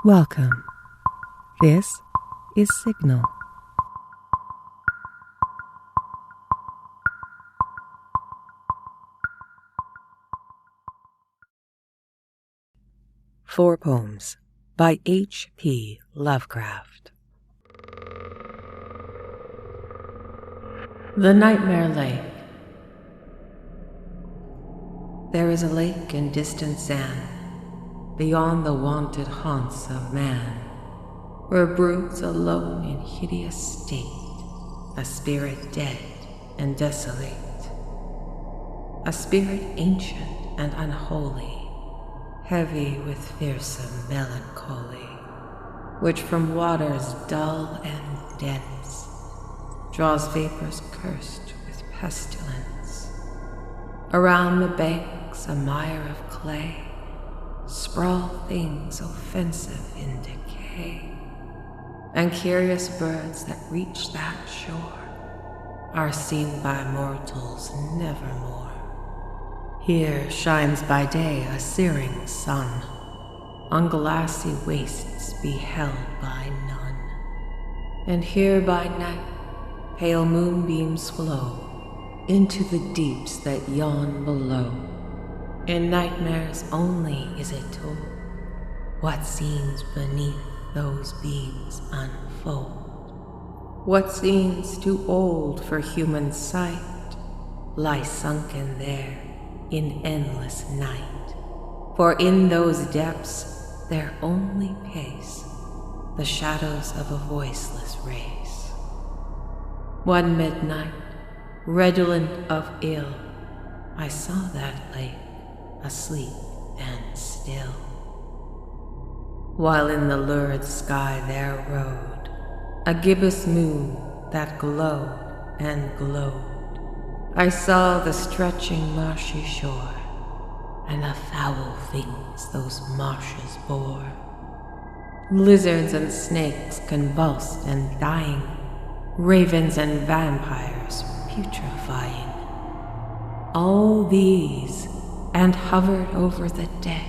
Welcome. This is Signal. Four poems by H.P. Lovecraft. The Nightmare Lake. There is a lake in distant sand, beyond the wonted haunts of man, where broods alone in hideous state, a spirit dead and desolate, a spirit ancient and unholy, heavy with fearsome melancholy, which from waters dull and dense draws vapors cursed with pestilence. Around the banks a mire of clay sprawl things offensive in decay, and curious birds that reach that shore are seen by mortals nevermore. Here shines by day a searing sun, on glassy wastes beheld by none, and here by night pale moonbeams flow into the deeps that yawn below. In nightmares only is it told what scenes beneath those beams unfold. What scenes too old for human sight lie sunken there in endless night. For in those depths there only pace the shadows of a voiceless race. One midnight, redolent of ill, I saw that lake asleep and still, while in the lurid sky there rode a gibbous moon that glowed and glowed. I saw the stretching marshy shore, and the foul things those marshes bore, lizards and snakes convulsed and dying, ravens and vampires putrefying. All these, and hovered over the dead,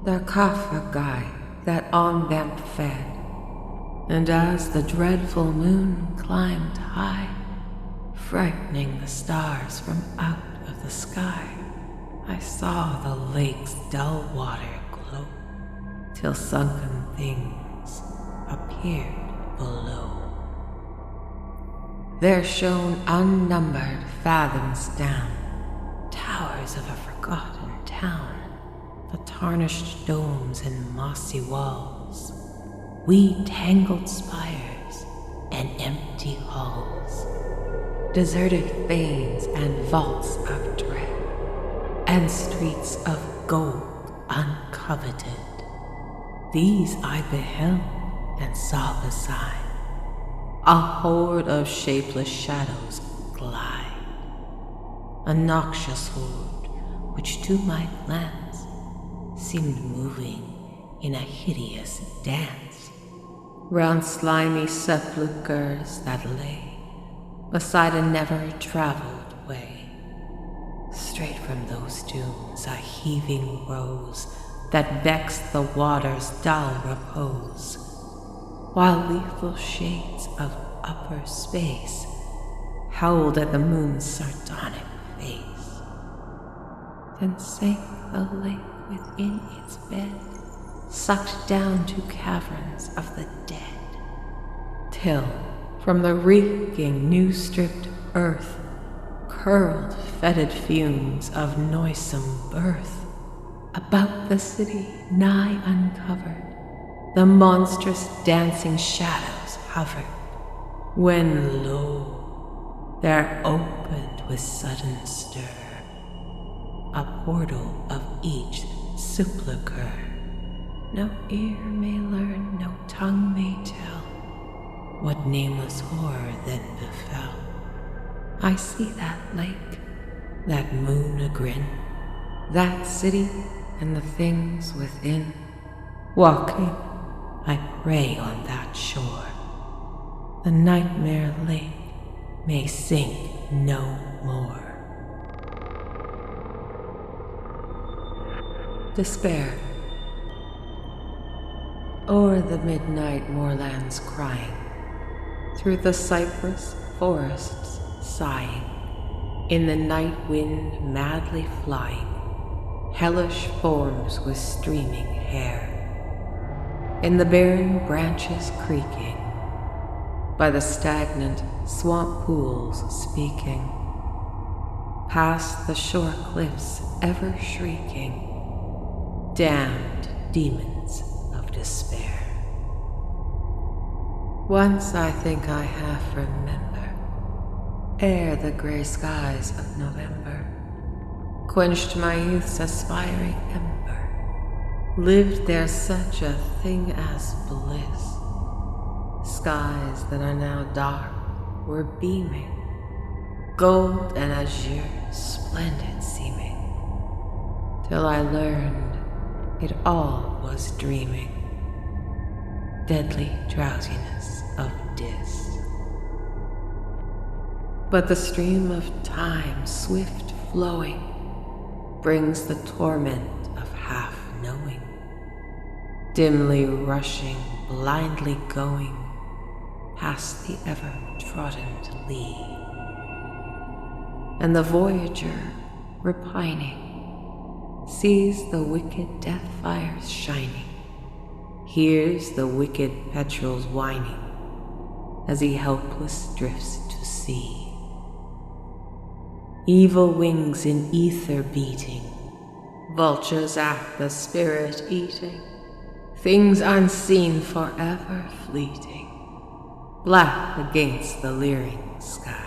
their sarcophagi that on them fed. And as the dreadful moon climbed high, frightening the stars from out of the sky, I saw the lake's dull water glow, till sunken things appeared below. There shone unnumbered fathoms down towers of a forgotten town, the tarnished domes and mossy walls, weed-tangled spires and empty halls, deserted fanes and vaults of dread, and streets of gold uncoveted. These I beheld and saw beside a horde of shapeless shadows glide, a noxious horde which to my glance seemed moving in a hideous dance round slimy sepulchres that lay beside a never-traveled way. Straight from those dunes a heaving rose that vexed the water's dull repose, while lethal shades of upper space howled at the moon's sardonic face. Then sank the lake within its bed, sucked down to caverns of the dead, till from the reeking new-stripped earth curled fetid fumes of noisome birth. About the city nigh uncovered the monstrous dancing shadows hovered, when lo, there opened with sudden stir a portal of each sepulchre. No ear may learn, no tongue may tell what nameless horror then befell. I see that lake, that moon a-grin, that city and the things within. Walking, I pray on that shore, the nightmare lake may sink no more. Despair. o'er the midnight moorlands crying, through the cypress forests sighing, in the night wind madly flying, hellish forms with streaming hair, in the barren branches creaking, by the stagnant swamp pools speaking, past the shore cliffs ever shrieking, damned demons of despair. Once I think I half remember, ere the grey skies of November quenched my youth's aspiring ember, lived there such a thing as bliss. Skies that are now dark were beaming, gold and azure splendid seeming, till I learned it all was dreaming, deadly drowsiness of dis. But the stream of time swift flowing brings the torment of half knowing, dimly rushing, blindly going past the ever-trodden lea. And the voyager, repining, sees the wicked death fires shining, hears the wicked petrels whining, as he helpless drifts to sea. Evil wings in ether beating, vultures at the spirit eating, things unseen forever fleeting, black against the leering sky,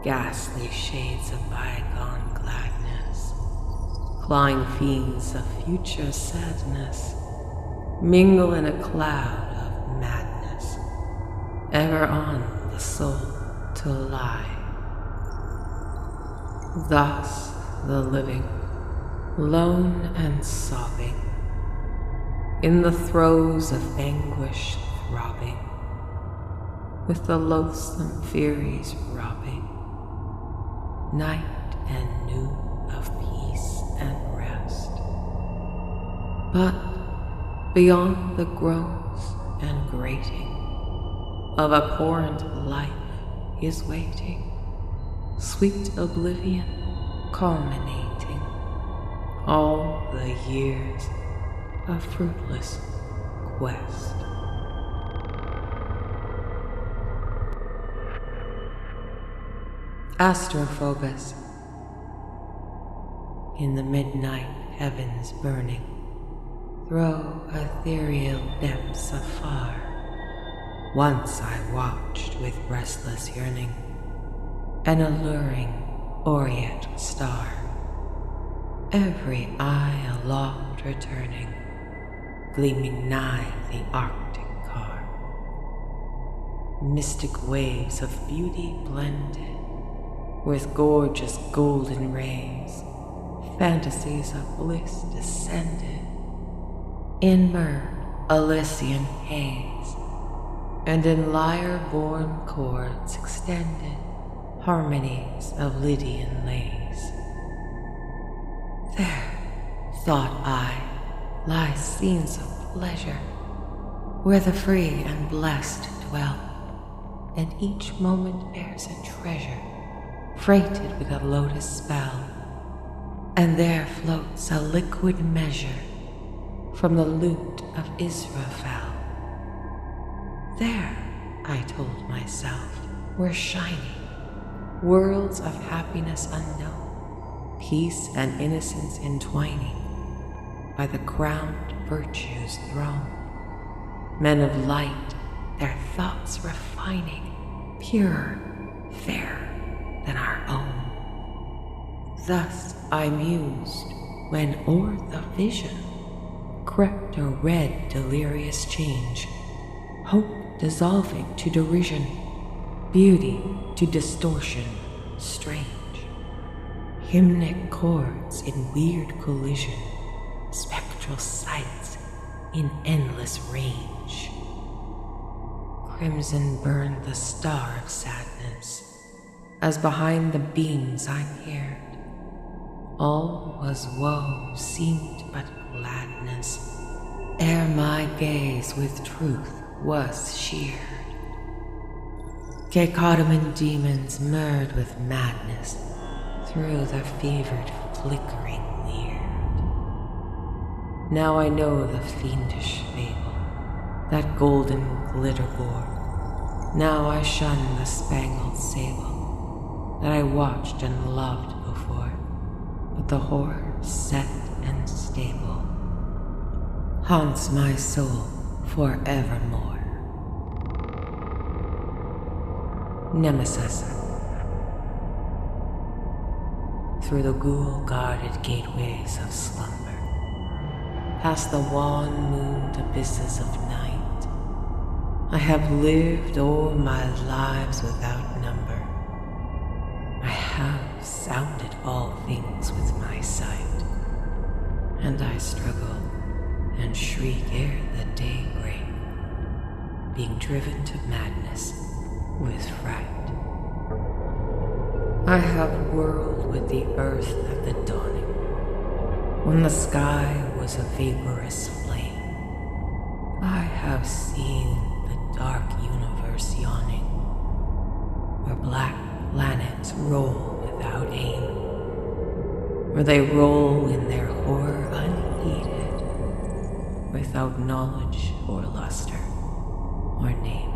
ghastly shades of bygone gladness, clawing fiends of future sadness, mingle in a cloud of madness, ever on the soul to lie. Thus the living, lone and sobbing, in the throes of anguish throbbing, with the loathsome furies robbing, night and noon of peace and rest. But beyond the groans and grating of abhorrent life is waiting sweet oblivion culminating all the years of fruitless quest. Astrophobus. In the midnight heavens burning, through ethereal depths afar, once I watched with restless yearning an alluring orient star, every eye aloft returning, gleaming nigh the Arctic car. Mystic waves of beauty blended with gorgeous golden rays, fantasies of bliss descended, in mirth Elysian haze, and in lyre-born chords extended harmonies of Lydian lays. There, thought I, lie scenes of pleasure, where the free and blessed dwell, and each moment bears a treasure, freighted with a lotus spell, and there floats a liquid measure from the lute of Israfel. There, I told myself, were shining worlds of happiness unknown, peace and innocence entwining by the crowned virtue's throne, men of light, their thoughts refining, purer, fairer than our own. Thus I mused when o'er the vision crept a red delirious change, hope dissolving to derision, beauty to distortion strange, hymnic chords in weird collision, spectral sights in endless range. Crimson burned the star of sadness, as behind the beams I peered. All was woe seemed but gladness, ere my gaze with truth was sheared. Cacodaman demons murred with madness through the fevered flickering weird. Now I know the fiendish fable, that golden glitter bore. Now I shun the spangled sable that I watched and loved before, but the horror set and stable haunts my soul forevermore. Nemesis. Through the ghoul-guarded gateways of slumber, past the wan-mooned abysses of night, I have lived all my lives without number. I have sounded all things with my sight, and I struggle and shriek ere the day break, being driven to madness with fright. I have whirled with the earth at the dawning, when the sky was a vaporous flame. I have seen the dark universe yawning, where black planets roll without aim, where they roll in their horror unheeded, without knowledge or luster or name.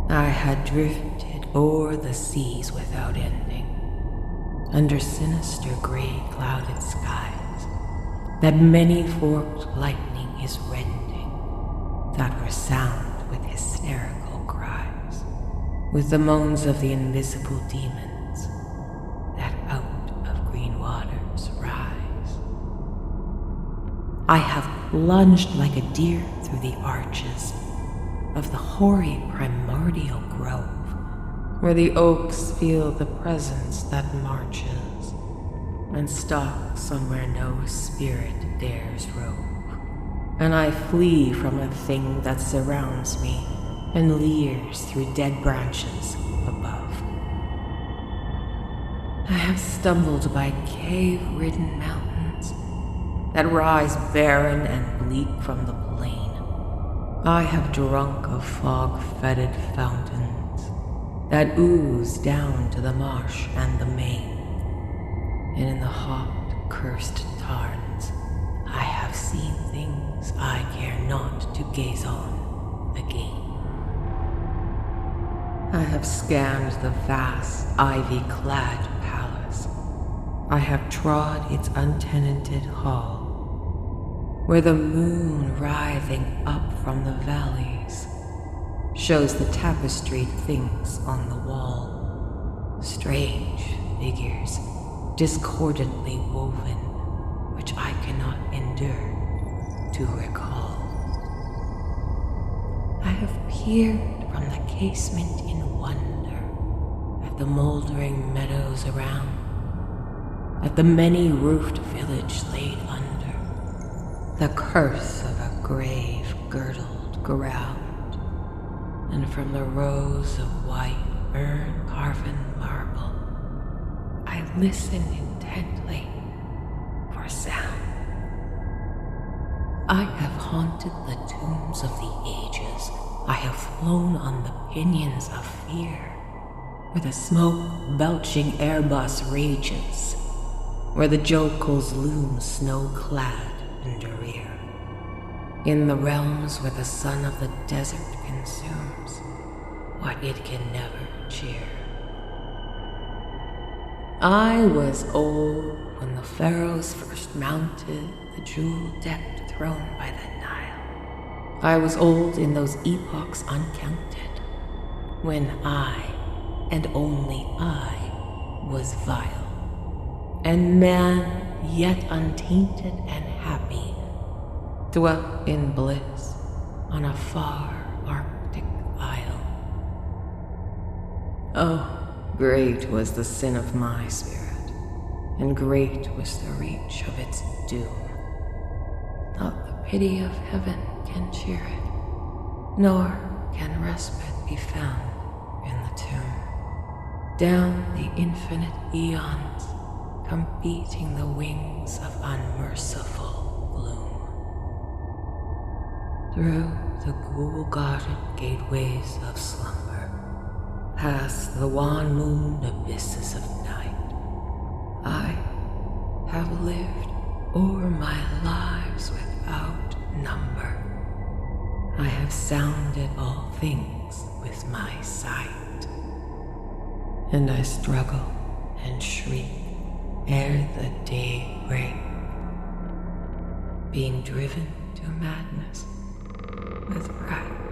I had drifted o'er the seas without ending, under sinister gray clouded skies, that many forked lightning is rending, that resound with hysterical cries, with the moans of the invisible demons that out of green waters rise. I have plunged like a deer through the arches of the hoary primordial grove, where the oaks feel the presence that marches and stalks on where no spirit dares rove. And I flee from a thing that surrounds me and leers through dead branches above. I have stumbled by cave-ridden mountains that rise barren and bleak from the plain. I have drunk of fog-fetid fountains that ooze down to the marsh and the main, and in the hot, cursed tarns I have seen things I care not to gaze on again. I have scanned the vast, ivy-clad palace. I have trod its untenanted hall, where the moon writhing up from the valleys shows the tapestried things on the wall, strange figures discordantly woven, which I cannot endure to recall. I have peered from the casement in wonder at the moldering meadows around, at the many-roofed village laid under, the curse of a grave girdled ground, and from the rows of white urn-carven marble, I listen intently for sound. I have haunted the tombs of the ages. I have flown on the pinions of fear, where the smoke-belching airbus rages, where the jocals loom snow-clad and drear, in the realms where the sun of the desert consumes what it can never cheer. I was old when the pharaohs first mounted the jewel-decked throne by the Nile. I was old in those epochs uncounted, when I, and only I, was vile, and man, yet untainted and happy, dwelt in bliss on a far Arctic isle. Oh, great was the sin of my spirit, and great was the reach of its doom. Not the pity of heaven can cheer it, nor can respite be found in the tomb. Down the infinite eons come beating the wings of unmerciful gloom. through the ghoul-guarded gateways of slumber, past the wan moon abysses of night. I have lived o'er my lives without number. I have sounded all things with my sight, and I struggle and shriek ere the day break, being driven to madness with fright.